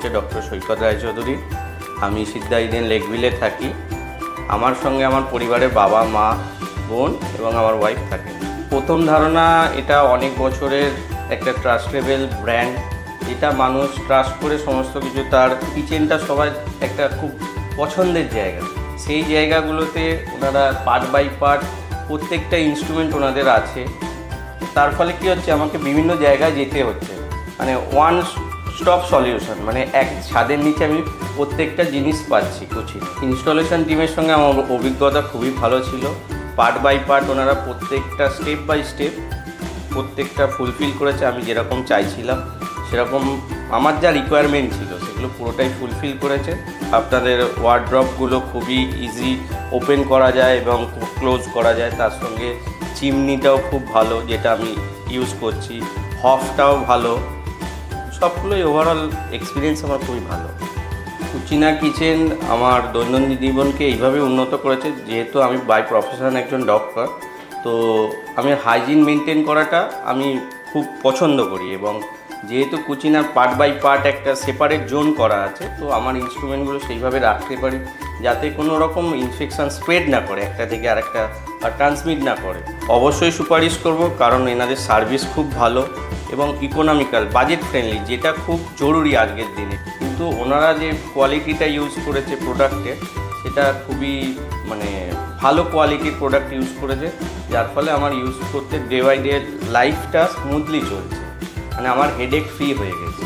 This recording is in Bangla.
হচ্ছে ডক্টর সৈকত রায়চৌধুরী। আমি সিদ্ধা ইডেন লেকভিলে থাকি। আমার সঙ্গে আমার পরিবারের বাবা, মা, বোন এবং আমার ওয়াইফ থাকে। প্রথম ধারণা, এটা অনেক বছরের একটা ট্রাস্টেবল ব্র্যান্ড, যেটা মানুষ ট্রাস্ট করে সমস্ত কিছু। তার কিচেনটা সবার একটা খুব পছন্দের জায়গা। সেই জায়গাগুলোতে ওনারা পার্ট বাই পার্ট প্রত্যেকটা ইনস্ট্রুমেন্ট ওনাদের আছে। তার ফলে কী হচ্ছে, আমাকে বিভিন্ন জায়গায় যেতে হচ্ছে, মানে ওয়ান স্টপ সলিউশন, মানে এক ছাদের নিচে আমি প্রত্যেকটা জিনিস পাচ্ছি কুচিন। ইনস্টলেশন টিমের সঙ্গে আমার অভিজ্ঞতা খুবই ভালো ছিল। পার্ট বাই পার্ট ওনারা প্রত্যেকটা স্টেপ বাই স্টেপ প্রত্যেকটা ফুলফিল করেছে। আমি যেরকম চাইছিলাম সেরকম আমার যা রিকোয়ারমেন্ট ছিল সেগুলো পুরোটাই ফুলফিল করেছে। আপনাদের ওয়ার্ড্রপগুলো খুবই ইজি ওপেন করা যায় এবং ক্লোজ করা যায়। তার সঙ্গে চিমনিটাও খুব ভালো, যেটা আমি ইউজ করছি। হফটাও ভালো। সবগুলোই ওভারঅল এক্সপিরিয়েন্স আমার খুবই ভালো। কুচিনা কিচেন আমার দৈনন্দিন জীবনকে এইভাবে উন্নত করেছে, যেহেতু আমি বাই প্রফেশন একজন ডক্টর, তো আমি হাইজিন মেনটেন করাটা আমি খুব পছন্দ করি। এবং যেহেতু কুচিনার পার্ট বাই পার্ট একটা সেপারেট জোন করা আছে, তো আমার ইনস্ট্রুমেন্টগুলো সেইভাবে রাখতে পারি যাতে কোনো রকম ইনফেকশান স্প্রেড না করে একটা থেকে আরেকটা, আর ট্রান্সমিট না করে। অবশ্যই সুপারিশ করব, কারণ এনাদের সার্ভিস খুব ভালো এবং ইকোনমিক্যাল, বাজেট ফ্রেন্ডলি, যেটা খুব জরুরি আজকের দিনে। কিন্তু ওনারা যে কোয়ালিটিটা ইউজ করেছে প্রোডাক্টে, সেটা খুবই মানে ভালো কোয়ালিটির প্রোডাক্ট ইউজ করেছে, যার ফলে আমার ইউজ করতে ডে বাই ডে লাইফটা স্মুথলি চলছে, মানে আমার হেডেক ফ্রি হয়ে গেছে।